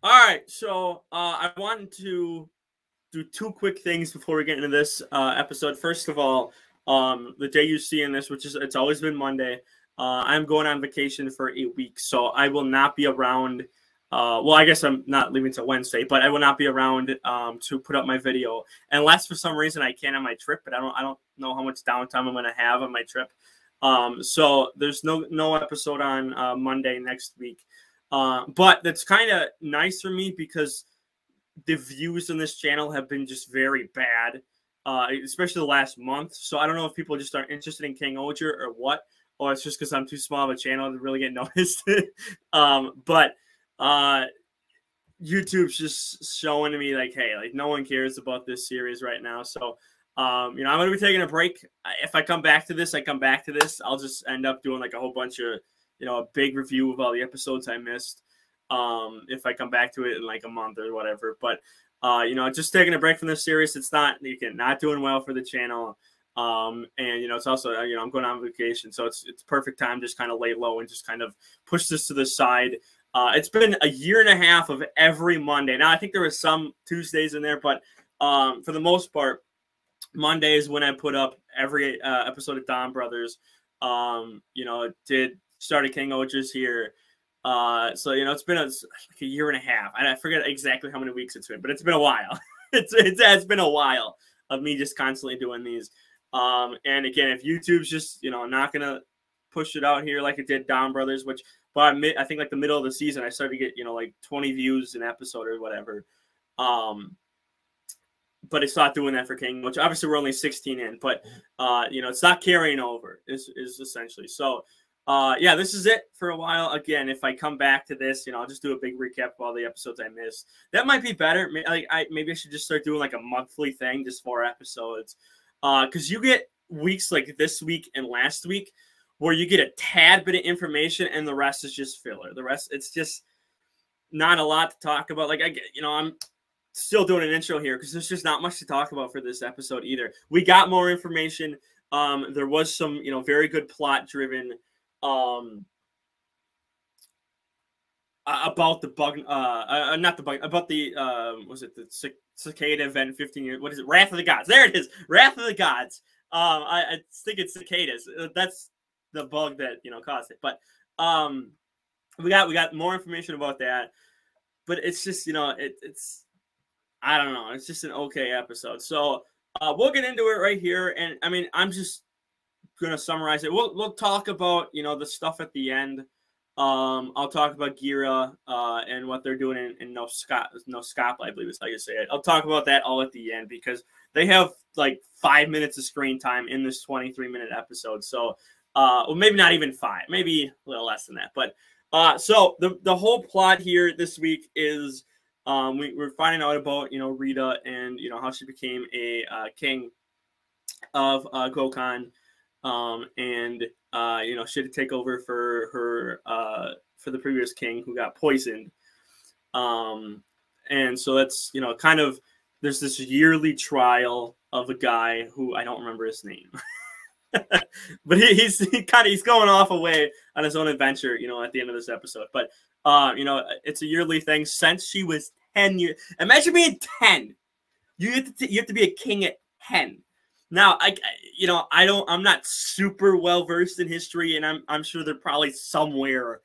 All right, so I wanted to do two quick things before we get into this episode. First of all, the day you see in this, which is it's always been Monday, I'm going on vacation for a week, so I will not be around. Well, I guess I'm not leaving till Wednesday, but I will not be around to put up my video unless for some reason I can on my trip. But I don't know how much downtime I'm going to have on my trip. So there's no episode on Monday next week. But that's kind of nice for me because the views on this channel have been just very bad, especially the last month. So I don't know if people just aren't interested in King Oger or what, or it's just because I'm too small of a channel to really get noticed. But YouTube's just showing to me like, hey, like no one cares about this series right now. So, I'm going to be taking a break. If I come back to this, I come back to this. I'll just end up doing like a whole bunch of, a big review of all the episodes I missed. If I come back to it in like a month or whatever, but just taking a break from this series. It's not doing well for the channel. And it's also I'm going on vacation, so it's perfect time just kind of lay low and just kind of push this to the side. It's been a year and a half of every Monday. Now I think there was some Tuesdays in there, but for the most part, Monday is when I put up every episode of Don Brothers. Did started King Ogers here. So it's been like a year and a half. I forget exactly how many weeks it's been, but it's been a while. It's been a while of me just constantly doing these. And again, if YouTube's just not gonna push it out here like it did Don Brothers, which I think like the middle of the season I started to get like 20 views an episode or whatever. But it's not doing that for King, which obviously we're only 16 in, but it's not carrying over is essentially. So this is it for a while. Again, if I come back to this, I'll just do a big recap of all the episodes I missed. That might be better. Maybe I should just start doing like a monthly thing, just 4 episodes. Because you get weeks like this week and last week where you get a tad bit of information and the rest is just filler. The rest, it's just not a lot to talk about. Like I'm still doing an intro here because there's just not much to talk about for this episode either. We got more information. There was some, very good plot driven about the bug, not the bug, about the was it the cicada event 15 years? What is it? Wrath of the Gods. There it is. Wrath of the Gods. I think it's cicadas. That's the bug that caused it. But we got more information about that. But it's just it's I don't know. It's just an okay episode. So we'll get into it right here. And I mean, I'm just gonna summarize it. We'll talk about the stuff at the end. I'll talk about Gira and what they're doing in No Scop, I believe is how you say it. I'll talk about that all at the end because they have like 5 minutes of screen time in this 23-minute episode. So well, maybe not even 5, maybe a little less than that. But so the whole plot here this week is we're finding out about Rita and how she became a king of Gokhan. And she had to take over for her for the previous king who got poisoned. And so that's kind of there's this yearly trial of a guy who I don't remember his name. But he's going off away on his own adventure, at the end of this episode. But it's a yearly thing since she was 10 years. Imagine being 10. You have to be a king at 10. Now, I'm not super well versed in history, and I'm sure they're probably somewhere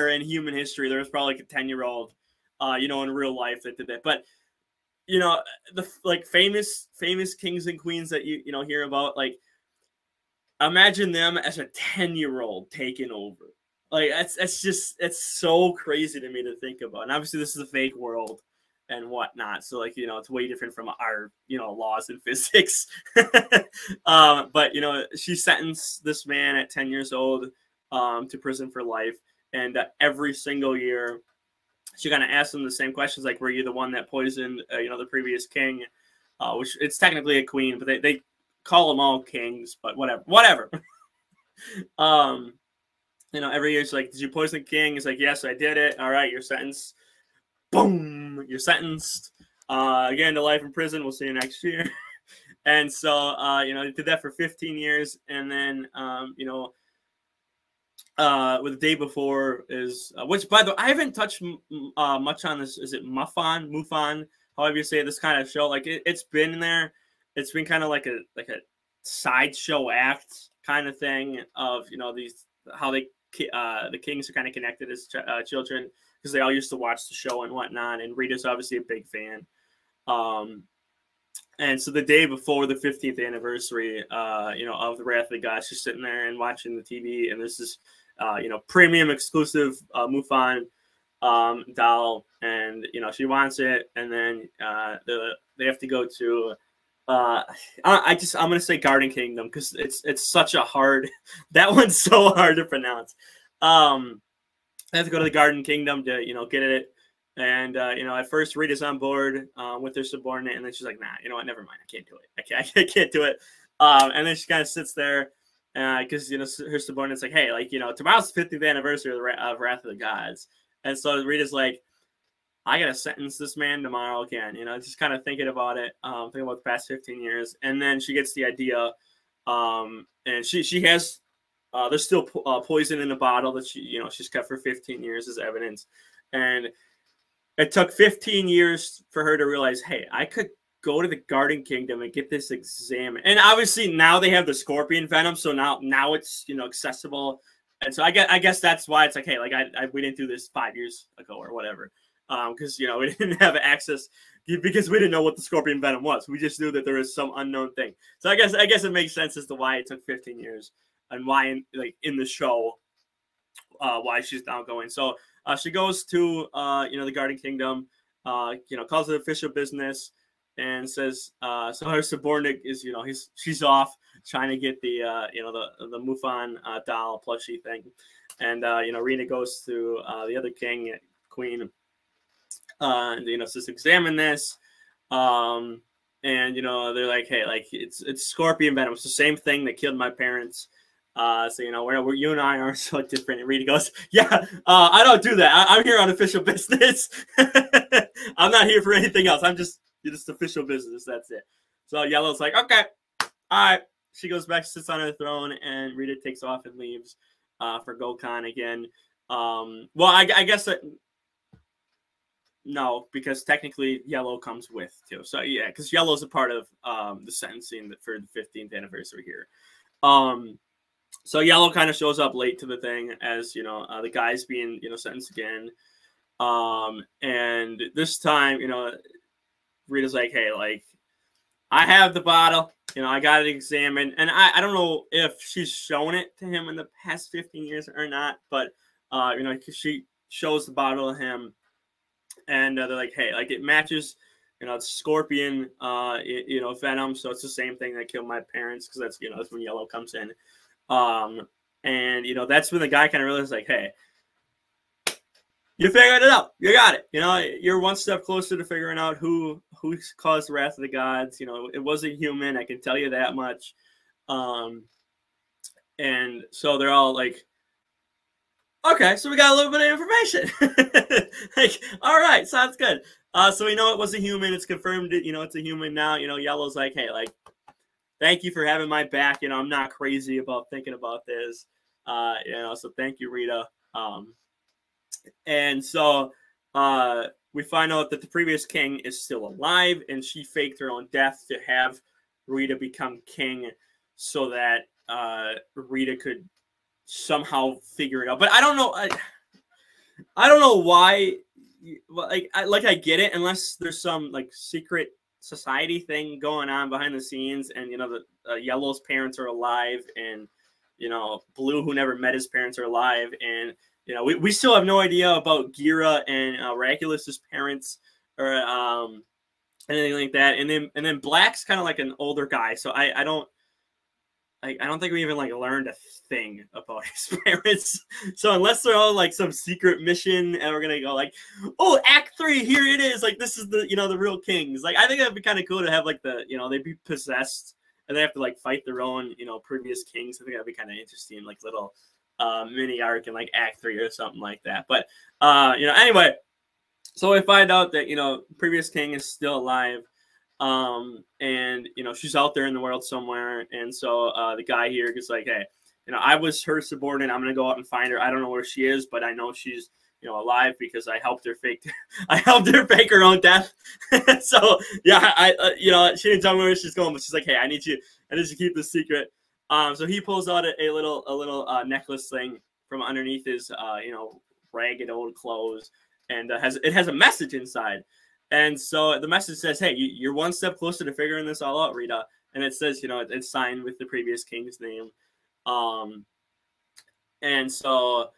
in human history there was probably like a 10-year-old, in real life that did that. But the like famous kings and queens that you hear about, like imagine them as a 10-year-old taking over. Like it's so crazy to me to think about. And obviously this is a fake world and whatnot, so like it's way different from our laws and physics. But she sentenced this man at 10 years old to prison for life, and every single year she kind of asked him the same questions, like, were you the one that poisoned the previous king, which it's technically a queen, but they call them all kings, but whatever. Every year she's like, did you poison the king? He's like, yes, I did it. All right, you're sentenced. Boom, you're sentenced again to life in prison. We'll see you next year. And so they did that for 15 years, and then with the day before is which, by the way, I haven't touched much on this. Is it Mufan, however you say it, this kind of show? Like it's been there. It's been kind of like a sideshow act kind of thing of, you know, these how they the kings are kind of connected as children because they all used to watch the show and whatnot. And Rita's obviously a big fan. And so the day before the 15th anniversary, you know, of the Wrath of the Gods, she's sitting there and watching the TV, and there's this, you know, premium exclusive Mufan doll, and you know she wants it, and then they have to go to. I'm gonna say Garden Kingdom because it's such a hard. That one's so hard to pronounce. They have to go to the Garden Kingdom to, you know, get it. And, you know, at first Rita's on board with her subordinate, and then she's like, nah, you know what, never mind, I can't do it. I can't do it. And then she kind of sits there because, you know, her subordinate's like, hey, like, you know, tomorrow's the 50th anniversary of Wrath of the Gods. And so Rita's like, I got to sentence this man tomorrow again, you know, just kind of thinking about it, thinking about the past 15 years. And then she gets the idea, and she has, there's still poison in a bottle that she's kept for 15 years as evidence. And it took 15 years for her to realize, hey, I could go to the Garden Kingdom and get this examined. And obviously now they have the scorpion venom, so now it's, you know, accessible. And so I guess that's why it's like, hey, like we didn't do this 5 years ago or whatever, because, you know, we didn't have access because we didn't know what the scorpion venom was. We just knew that there was some unknown thing. So I guess it makes sense as to why it took 15 years and why in the show why she's now going. So. She goes to, you know, the Garden Kingdom, you know, calls it official business and says, so her subordinate is, you know, she's off trying to get the, you know, the Mufan doll plushie thing. And, you know, Rita goes to the other queen, and, you know, says, examine this. And, you know, they're like, hey, like it's scorpion venom. It's the same thing that killed my parents. So, you know, we're you and I are so different. And Rita goes, yeah, I don't do that. I'm here on official business. I'm not here for anything else. I'm just official business. That's it. So Yellow's like, okay, all right. She goes back, sits on her throne, and Rita takes off and leaves for Gokhan again. Well, I guess no, because technically Yellow comes with too. So yeah, because Yellow's a part of the sentencing for the 15th anniversary here. So Yellow kind of shows up late to the thing as, you know, the guy's being, you know, sentenced again. And this time, you know, Rita's like, hey, like, I have the bottle, you know, I got it examined. And I don't know if she's shown it to him in the past 15 years or not, but, you know, she shows the bottle to him. And they're like, hey, like, it matches, you know, it's scorpion, you know, venom. So it's the same thing that killed my parents, because that's, you know, that's when Yellow comes in. And, you know, that's when the guy kind of realizes, like, hey, you figured it out. You got it. You know, you're one step closer to figuring out who caused the Wrath of the Gods. You know, it wasn't human. I can tell you that much. And so they're all like, okay, so we got a little bit of information. Like, all right, sounds good. So we know it was a human. It's confirmed, you know, it's a human now. You know, Yellow's like, hey, like, thank you for having my back. You know, I'm not crazy about thinking about this. You know, so thank you, Rita. And so we find out that the previous king is still alive, and she faked her own death to have Rita become king so that Rita could somehow figure it out. But I don't know. I don't know why. Like I get it, unless there's some like secret society thing going on behind the scenes, and you know the Yellow's parents are alive, and you know Blue, who never met his parents, are alive, and you know we still have no idea about Gira and Ragulus's parents or anything like that. And then Black's kind of like an older guy, so I don't think we even like learned a thing about his parents. So unless they're all like some secret mission and we're gonna go like, oh, Act 3, here it is. Like this is the, you know, the real kings. Like I think that'd be kind of cool to have like the, you know, they'd be possessed and they have to like fight their own, you know, previous kings. I think that'd be kind of interesting, like little mini arc in like Act 3 or something like that. But you know, anyway, so we find out that, you know, previous king is still alive. And you know she's out there in the world somewhere, and so the guy here is like, hey, I was her subordinate. I'm gonna go out and find her. I don't know where she is, but I know she's alive because I helped her fake her own death. So yeah, she didn't tell me where she's going, but she's like, hey, I need you to keep this secret. So he pulls out a little necklace thing from underneath his ragged old clothes, and it has a message inside. And so the message says, hey, you're one step closer to figuring this all out, Rita. And it says, it's signed with the previous king's name. And so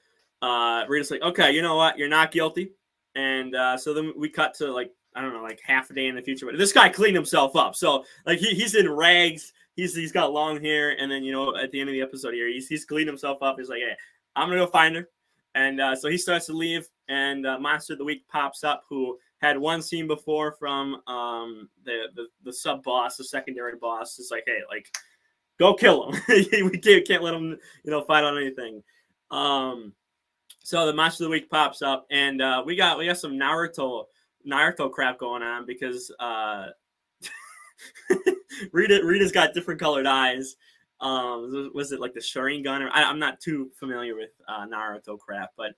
Rita's like, okay, you know what? You're not guilty. And so then we cut to like half a day in the future. But this guy cleaned himself up. So like he's in rags. He's got long hair. And then, at the end of the episode here, he's cleaned himself up. He's like, hey, I'm going to go find her. And so he starts to leave. And Monster of the Week pops up, who had one scene before from the sub boss, the secondary boss. It's like, hey, like, go kill him. We can't let him, fight on anything. So the Monster of the Week pops up, and we got some Naruto crap going on because Rita's got different colored eyes. Was it like the Sharingan? I'm not too familiar with Naruto crap, but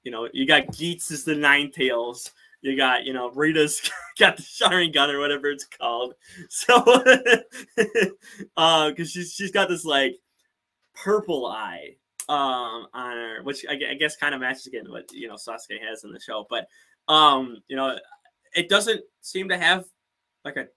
you got Geets as the Nine Tails. You got, Rita's got the Sharingan or whatever it's called. So, because she's got this like purple eye on her, which I guess kind of matches again what Sasuke has in the show. But it doesn't seem to have like a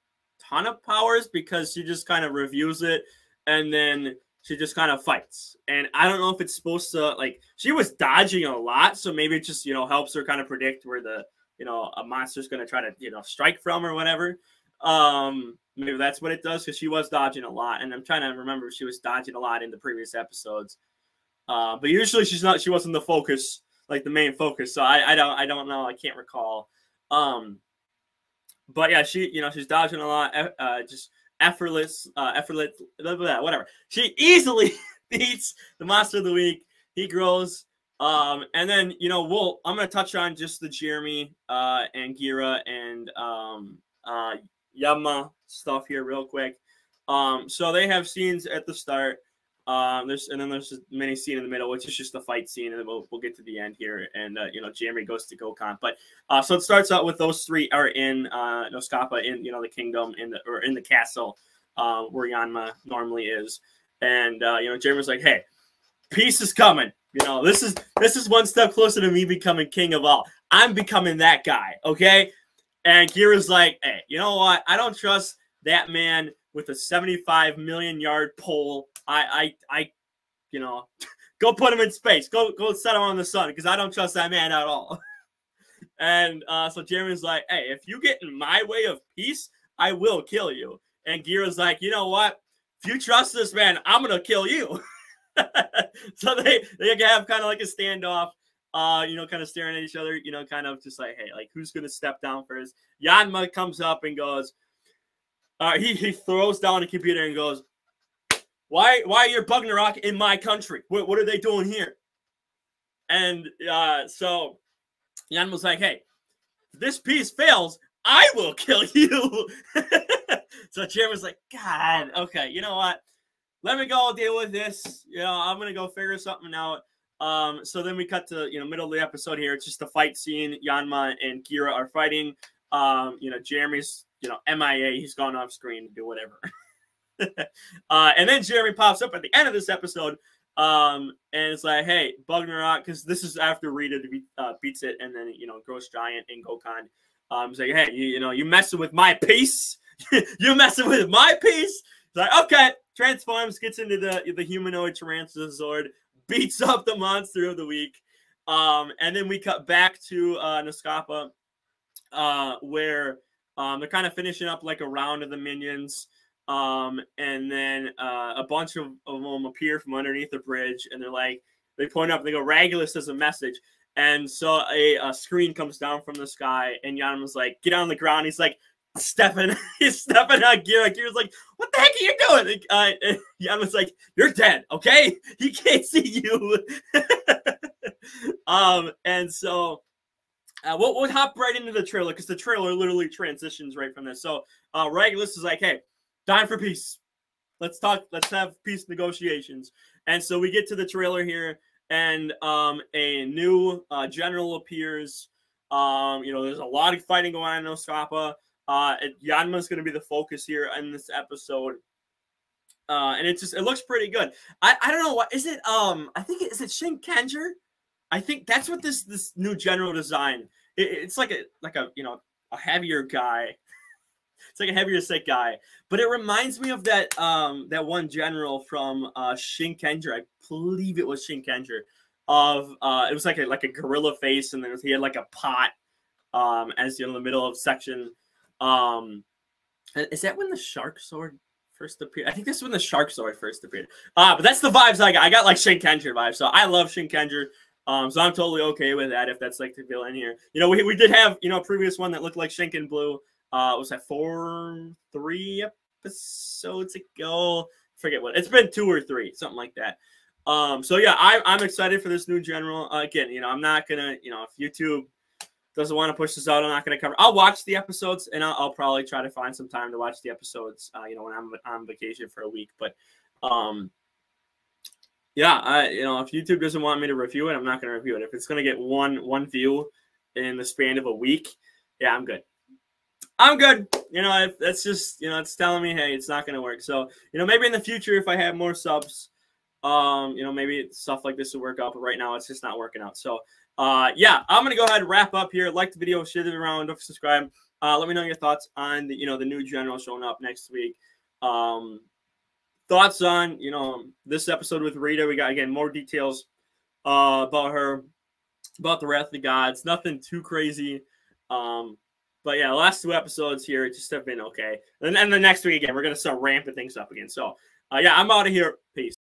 ton of powers because she just kind of reviews it and then she just kind of fights. And I don't know if it's supposed to, like, she was dodging a lot, so maybe it just helps her kind of predict where the a monster's going to try to, strike from or whatever. Maybe that's what it does, because she was dodging a lot. And I'm trying to remember if she was dodging a lot in the previous episodes. But usually she wasn't the focus, like the main focus. So I don't know. I can't recall. But yeah, she's dodging a lot. Just effortless, whatever. She easily beats the Monster of the Week. He grows. And then, I'm going to touch on just the Jeremy, and Gira and, Yama stuff here real quick. So they have scenes at the start. There's a mini scene in the middle, which is just a fight scene, and then we'll get to the end here. And, Jeremy goes to Gokon. But, so it starts out with those three are in, Noskapa in, the kingdom or in the castle, where Yanma normally is. And, Jeremy's like, hey, peace is coming. This is one step closer to me becoming king of all. I'm becoming that guy, okay? And Kira's like, hey, you know what? I don't trust that man with a 75 million yard pole. I go put him in space. Go set him on the sun, because I don't trust that man at all. And so Jeremy's like, hey, if you get in my way of peace, I will kill you. And Kira's like, you know what? If you trust this man, I'm gonna kill you. So they have kind of like a standoff, kind of staring at each other, kind of just like, hey, like, who's gonna step down first? Yanma comes up and goes, he throws down the computer and goes, why are your Bugnarok in my country? What are they doing here? And so Yanma's like, hey, if this peace fails, I will kill you. So Jeremy's like, God, okay, you know what? Let me go deal with this. I'm going to go figure something out. So then we cut to, middle of the episode here. It's just a fight scene. Yanma and Kira are fighting. Jeremy's, MIA. He's gone off screen to do whatever. And then Jeremy pops up at the end of this episode. And it's like, hey, Bugnarok, because this is after Rita beats it and then, grows giant in Gokon. He's like, hey, you messing with my peace? You messing with my peace? He's like, okay. Transforms, gets into the humanoid Tyrannosaur, beats up the Monster of the Week. And then we cut back to Noskapa, where they're kind of finishing up like a round of the minions. And then a bunch of them appear from underneath the bridge, and they point up, they go, Regulus as a message. And so a screen comes down from the sky, and Yanma's like, get on the ground. He's like, he's stepping on Gira. Gira's like, what the heck are you doing? And Yanma's like, you're dead, okay? He can't see you. And so we'll hop right into the trailer, because the trailer literally transitions right from this. So Regulus is like, hey, time for peace. Let's talk. Let's have peace negotiations. And so we get to the trailer here, and a new general appears. You know, there's a lot of fighting going on in Osaka. Yanma's going to be the focus here in this episode. And it looks pretty good. I don't know what is it. I think is it Shinkenger? I think that's what this new general design. It's like a you know, a heavier guy. It's like a heavier set guy, but it reminds me of that that one general from Shinkenger. I believe it was Shinkenger. Of it was like a gorilla face, and then he had like a pot as you know, in the middle of section. Is that when the shark sword first appeared? I think this is when the shark sword first appeared. But that's the vibes I got. I got like Shinkenger vibes, so I love Shinkenger. So I'm totally okay with that if that's like the villain here. You know, we did have, you know, a previous one that looked like Shinken Blue. Was that 3 episodes ago? I forget what. It's been 2 or 3, something like that. So yeah, I'm excited for this new general. Again, you know, I'm not gonna, you know, if YouTube doesn't want to push this out, I'm not gonna cover. I'll watch the episodes, and I'll probably try to find some time to watch the episodes. You know, when I'm on vacation for a week. But yeah, you know, if YouTube doesn't want me to review it, I'm not gonna review it. If it's gonna get one view in the span of a week, yeah, I'm good. I'm good. You know, that's just, you know, it's telling me, hey, it's not gonna work. So, you know, maybe in the future, if I have more subs, you know, maybe stuff like this will work out, but right now it's just not working out. So, yeah, I'm going to go ahead and wrap up here. Like the video, share it around, don't subscribe. Let me know your thoughts on the, you know, the new general showing up next week. Thoughts on, you know, this episode with Rita. We got, again, more details about her, about the Wrath of the Gods. Nothing too crazy. But yeah, the last 2 episodes here just have been okay. And then the next week, again, we're going to start ramping things up again. So, yeah, I'm out of here. Peace.